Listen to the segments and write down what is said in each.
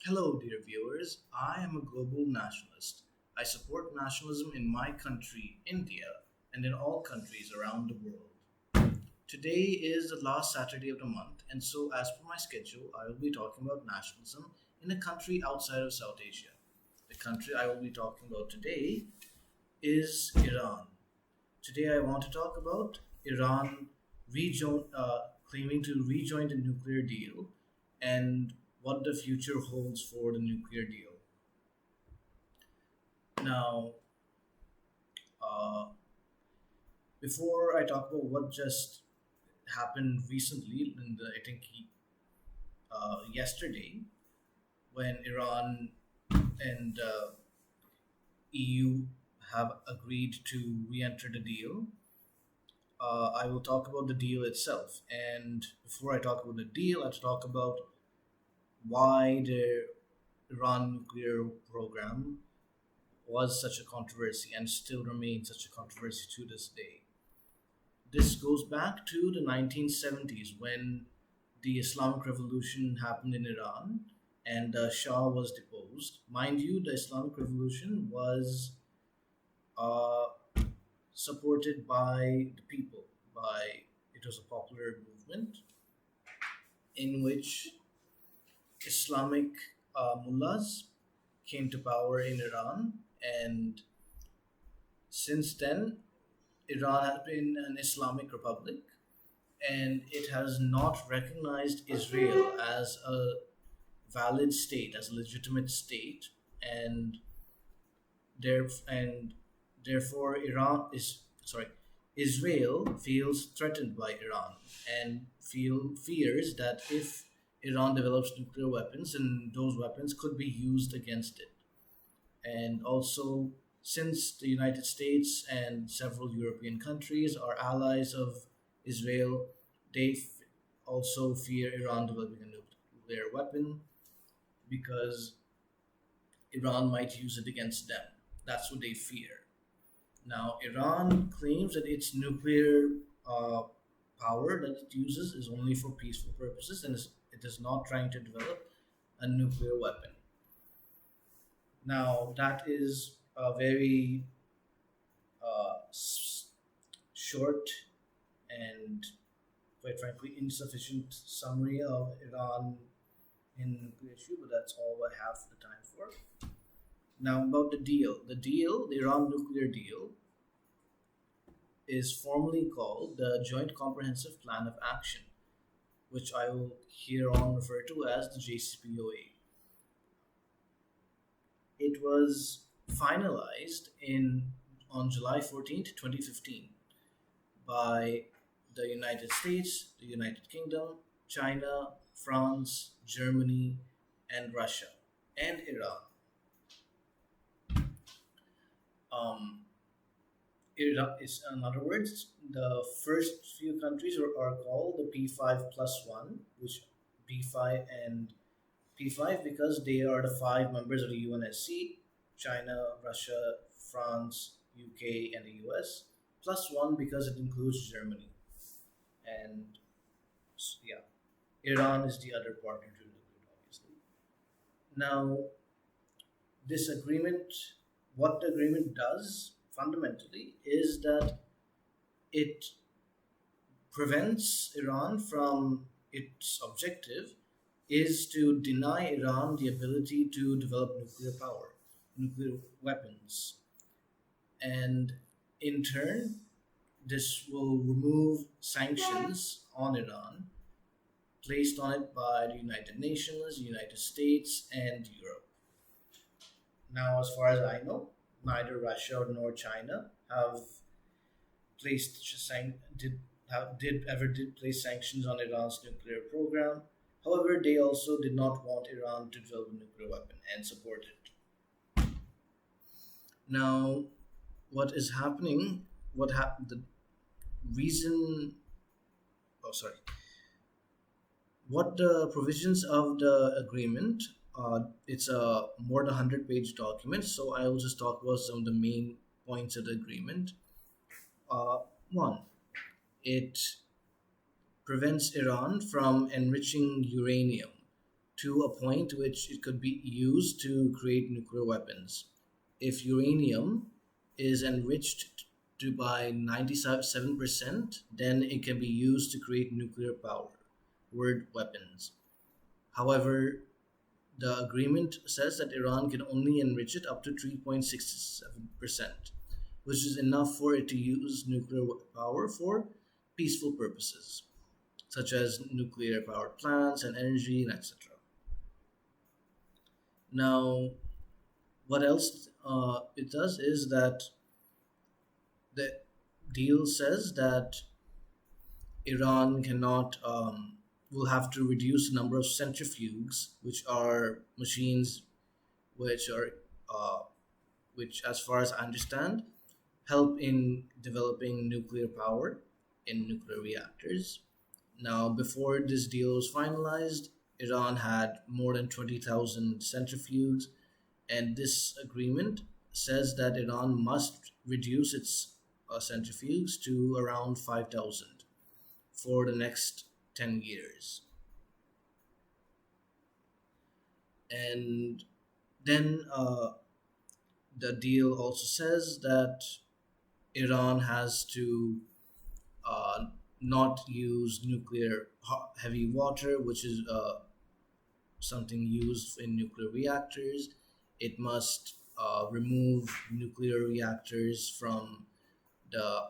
Hello, dear viewers. I am a global nationalist. I support nationalism in my country, India, and in all countries around the world. Today is the last Saturday of the month, and so, as per my schedule, I will be talking about nationalism in a country outside of South Asia. The country I will be talking about today is Iran. Today, I want to talk about Iran claiming to rejoin the nuclear deal and what the future holds for the nuclear deal. Now, uh, before I talk about what just happened recently, I think yesterday, when Iran and EU have agreed to re-enter the deal, I will talk about the deal itself. And before I talk about the deal, I have to talk about why the Iran nuclear program was such a controversy and still remains such a controversy to this day. This goes back to the 1970s when the Islamic Revolution happened in Iran and the Shah was deposed. Mind you, the Islamic Revolution was uh, supported by the people. It was a popular movement in which Islamic mullahs came to power in Iran, and since then, Iran has been an Islamic republic, and it has not recognized Israel as a valid state, as a legitimate state, and and therefore Israel feels threatened by Iran and fears that if Iran develops nuclear weapons, then those weapons could be used against it. And also, since the United States and several European countries are allies of Israel, they also fear Iran developing a nuclear weapon because Iran might use it against them. That's what they fear. Now, Iran claims that its nuclear uh, power that it uses is only for peaceful purposes and it is not trying to develop a nuclear weapon. Now, that is a very short and, quite frankly, insufficient summary of Iran in the nuclear issue, but that's all I have the time for. Now, about the deal. The Iran nuclear deal, is formally called the Joint Comprehensive Plan of Action, which I will here on refer to as the JCPOA. It was finalized in on July 14th, 2015 by the United States, the United Kingdom, China, France, Germany, and Russia, and Iran. Um, Iran is, in other words, the first few countries are called the P5 plus one, which P5 and P5 because they are the five members of the UNSC: China, Russia, France, UK, and the US, plus one because it includes Germany. And yeah, Iran is the other partner to the group, obviously. Now, this agreement, what the agreement does fundamentally is that it prevents Iran from its objective is to deny Iran the ability to develop nuclear power, nuclear weapons. And in turn, this will remove sanctions on Iran placed on it by the United Nations, the United States, and Europe. Now, as far as I know, neither Russia nor China have placed did place sanctions on Iran's nuclear program. However, they also did not want Iran to develop a nuclear weapon and support it. Now, what is happening? What happened? The reason. Oh, sorry. What the provisions of the agreement? It's a more than 100-page document, so I will just talk about some of the main points of the agreement. Uh, One, it prevents Iran from enriching uranium to a point which it could be used to create nuclear weapons. If uranium is enriched to by 97%, then it can be used to create nuclear powered weapons. However, the agreement says that Iran can only enrich it up to 3.67%, which is enough for it to use nuclear power for peaceful purposes, such as nuclear powered plants and energy and etc. Now, what else it does is that the deal says that Iran cannot will have to reduce the number of centrifuges, which are machines which are uh, which, as far as I understand, help in developing nuclear power in nuclear reactors. Now, before this deal was finalized, Iran had more than 20,000 centrifuges, and this agreement says that Iran must reduce its centrifuges to around 5,000 for the next 10 years. And then the deal also says that Iran has to uh, not use nuclear heavy water, which is something used in nuclear reactors. It must remove nuclear reactors from the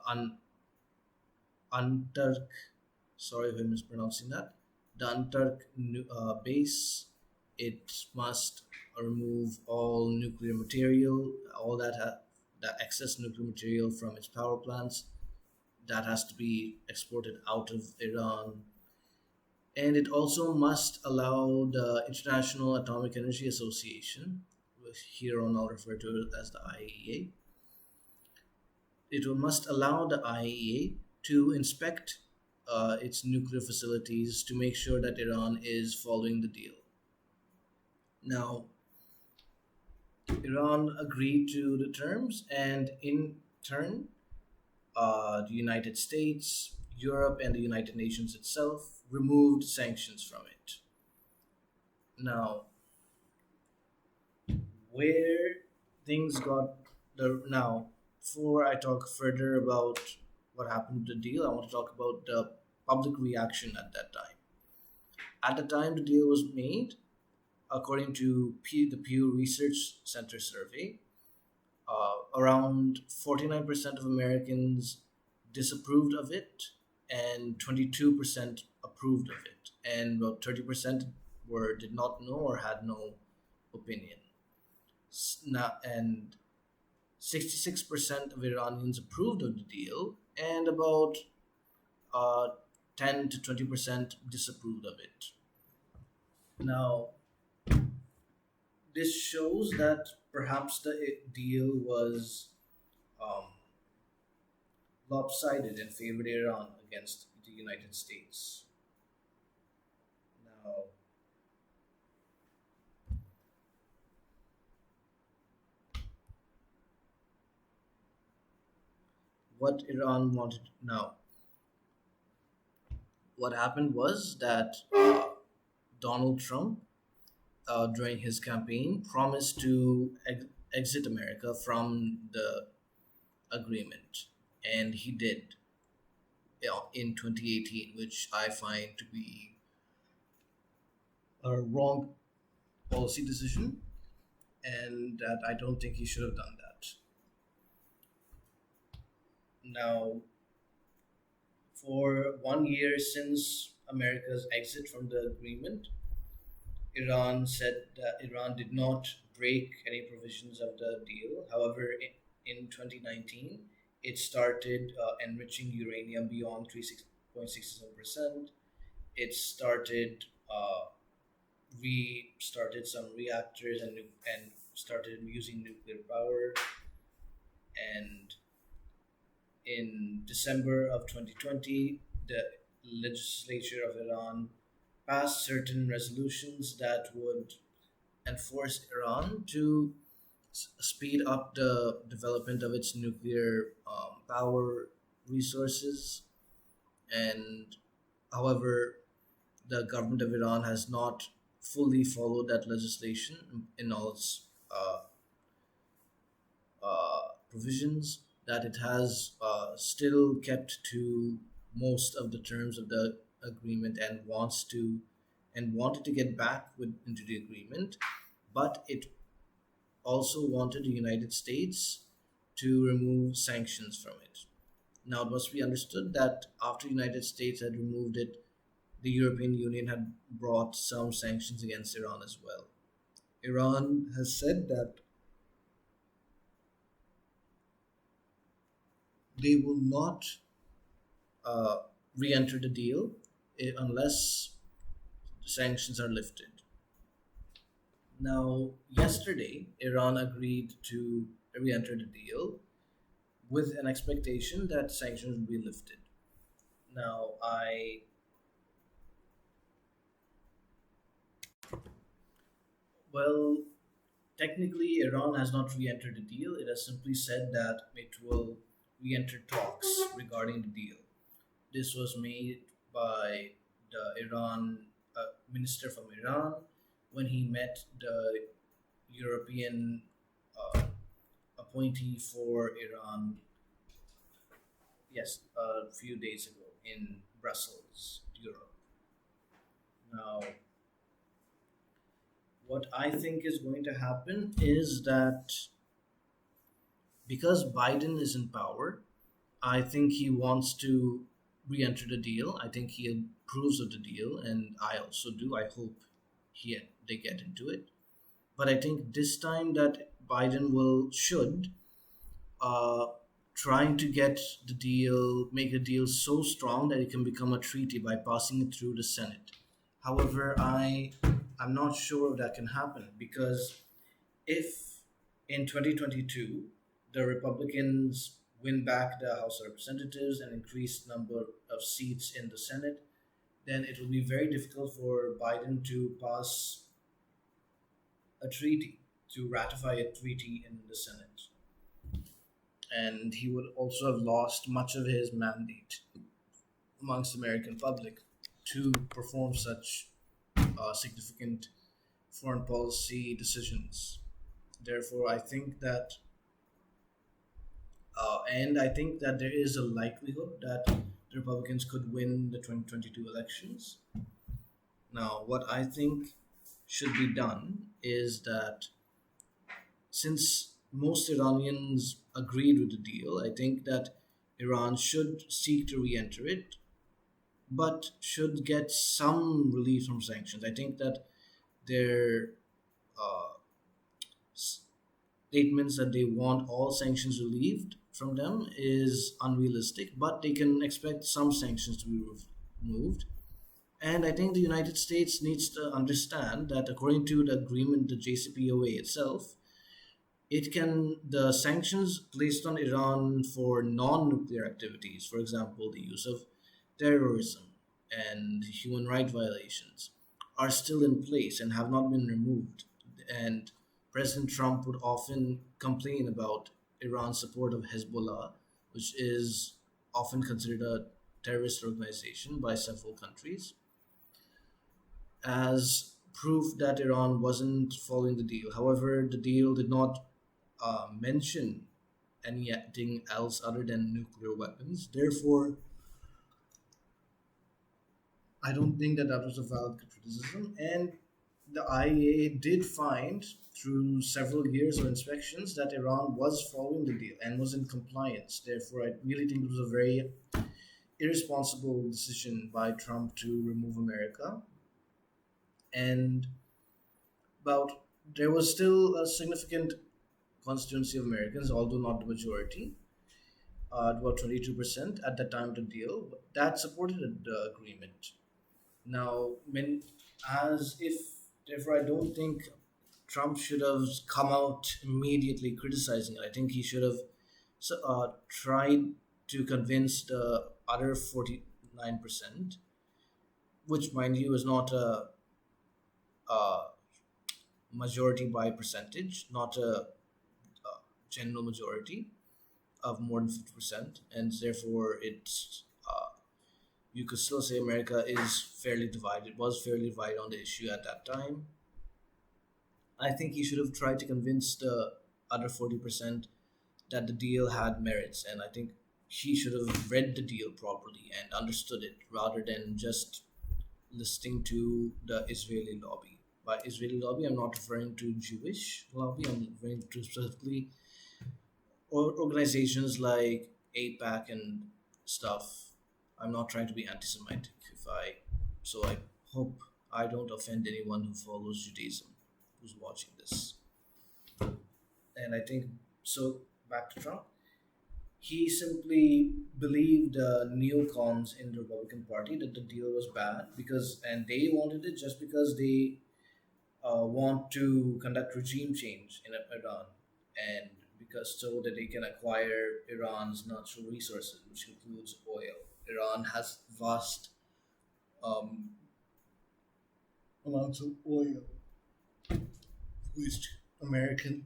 Antark, sorry if I'm mispronouncing that, the Antark base. It must remove all nuclear material, all that excess nuclear material from its power plants that has to be exported out of Iran. And it also must allow the International Atomic Energy Association, which here on I'll refer to it as the IAEA, must allow the IAEA to inspect its nuclear facilities to make sure that Iran is following the deal. Now, Iran agreed to the terms, and in turn, the United States, Europe, and the United Nations itself removed sanctions from it. Now, where things got the now, before I talk further about what happened to the deal, I want to talk about the public reaction at that time. At the time the deal was made, according to the Pew Research Center survey, around 49% of Americans disapproved of it, and 22% approved of it, and about 30% were did not know or had no opinion. And 66% of Iranians approved of the deal, and about uh, 10 to 20% disapproved of it. Now, this shows that perhaps the deal was um, lopsided and favored Iran against the United States. Now, what Iran wanted now, what happened was that Donald Trump, during his campaign, promised to exit America from the agreement, and he did, in 2018, which I find to be a wrong policy decision, and that I don't think he should have done that. Now, for 1 year since America's exit from the agreement, Iran said that Iran did not break any provisions of the deal. However, in 2019, it started enriching uranium beyond 3.67%. It started restarted some reactors and started using nuclear power. And in December of 2020, the legislature of Iran passed certain resolutions that would enforce Iran to speed up the development of its nuclear power resources. And however, the government of Iran has not fully followed that legislation in all its provisions, that it has still kept to most of the terms of the agreement and wanted to get back into the agreement, but it also wanted the United States to remove sanctions from it. Now, it must be understood that after the United States had removed it, the European Union had brought some sanctions against Iran as well. Iran has said that they will not uh, re-enter the deal unless sanctions are lifted. Now, yesterday, Iran agreed to re-enter the deal with an expectation that sanctions would be lifted. Now, well, technically, Iran has not re-entered the deal. It has simply said that it will re-enter talks regarding the deal. This was made by the Iran minister from Iran when he met the European uh, appointee for Iran, yes, a few days ago in Brussels, Europe. Now, what I think is going to happen is that because Biden is in power, I think he wants to re enter the deal. I think he approves of the deal, and I also do. I hope they get into it. But I think this time that Biden should uh, trying to make the deal so strong that it can become a treaty by passing it through the Senate. However, I'm not sure if that can happen because if in 2022 the Republicans win back the House of Representatives and increase number of seats in the Senate, then it will be very difficult for Biden to pass a treaty, to ratify a treaty in the Senate. And he would also have lost much of his mandate amongst the American public to perform such significant foreign policy decisions. Therefore, and I think that there is a likelihood that the Republicans could win the 2022 elections. Now, what I think should be done is that since most Iranians agreed with the deal, I think that Iran should seek to re enter it, but should get some relief from sanctions. I think that their uh, statements that they want all sanctions relieved from them is unrealistic, but they can expect some sanctions to be removed. And I think the United States needs to understand that according to the agreement, the JCPOA itself, the sanctions placed on Iran for non-nuclear activities, for example, the use of terrorism and human rights violations, are still in place and have not been removed. And President Trump would often complain about Iran's support of Hezbollah, which is often considered a terrorist organization by several countries, as proof that Iran wasn't following the deal. However, the deal did not mention anything else other than nuclear weapons. Therefore, I don't think that that was a valid criticism. And the IAEA did find through several years of inspections that Iran was following the deal and was in compliance. Therefore, I really think it was a very irresponsible decision by Trump to remove America. And about there was still a significant constituency of Americans, although not the majority, about 22% at the time of the deal, that supported the agreement. Now, as if, therefore, I don't think Trump should have come out immediately criticizing it. I think he should have tried to convince the other 49%, which, mind you, is not a majority by percentage, not a general majority of more than 50%, and therefore it's you could still say America is fairly divided, was fairly divided on the issue at that time. I think he should have tried to convince the other 40% that the deal had merits, and I think he should have read the deal properly and understood it rather than just listening to the Israeli lobby. By Israeli lobby, I'm not referring to Jewish lobby, I'm referring to specifically organizations like APAC and stuff. I'm not trying to be anti-Semitic. So I hope I don't offend anyone who follows Judaism who's watching this. And I think so. Back to Trump. He simply believed neocons in the Republican Party that the deal was bad because, and they wanted it just because they want to conduct regime change in Iran, and because so that they can acquire Iran's natural resources, which includes oil. Iran has vast um, amounts of oil, which American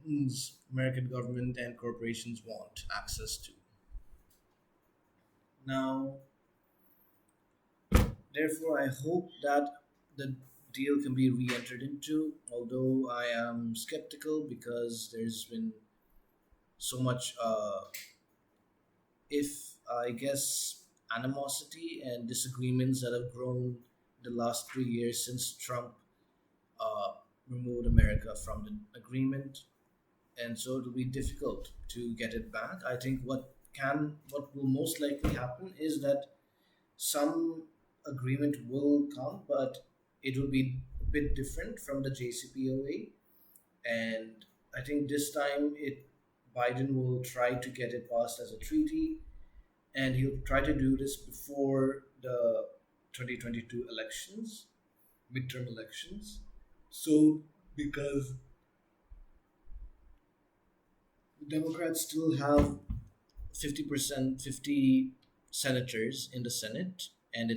government and corporations want access to. Now, therefore, I hope that the deal can be re-entered into, although I am skeptical because there's been so much, if I guess, animosity and disagreements that have grown the last 3 years since Trump uh, removed America from the agreement, and so it'll be difficult to get it back. I think what will most likely happen is that some agreement will come, but it will be a bit different from the JCPOA. And I think this time it Biden will try to get it passed as a treaty, and he'll try to do this before the 2022 elections, midterm elections. So because Democrats still have 50 senators in the Senate, and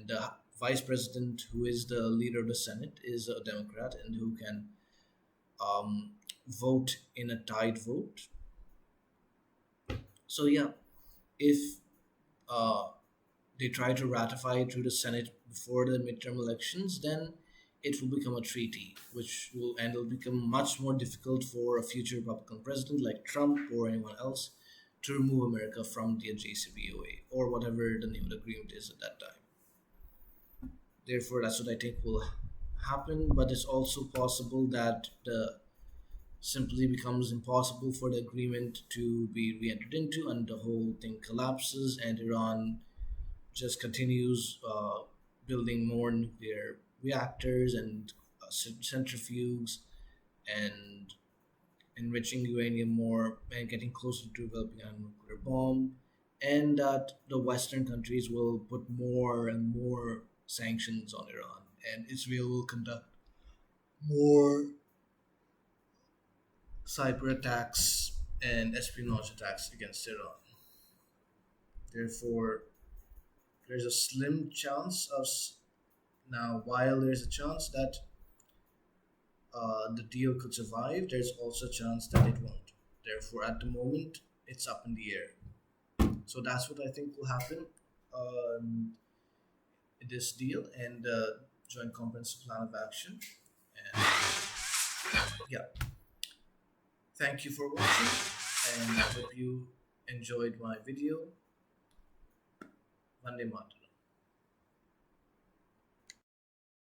the vice president, who is the leader of the Senate, is a Democrat and who can um, vote in a tied vote. So yeah, if uh, they try to ratify it through the Senate before the midterm elections, then it will become a treaty, which will and will become much more difficult for a future Republican president like Trump or anyone else to remove America from the JCPOA or whatever the name of the agreement is at that time. Therefore, that's what I think will happen. But it's also possible that the simply becomes impossible for the agreement to be re-entered into, and the whole thing collapses, and Iran just continues building more nuclear reactors and centrifuges and enriching uranium more and getting closer to developing a nuclear bomb, and that the Western countries will put more and more sanctions on Iran, and Israel will conduct more cyber attacks and espionage attacks against Iran. Therefore, there's a slim chance of now, while there's a chance that the deal could survive, there's also a chance that it won't. Therefore, at the moment, it's up in the air. So that's what I think will happen um, in this deal and joint comprehensive plan of action. And yeah, thank you for watching, and I hope you enjoyed my video. Vande Mataram.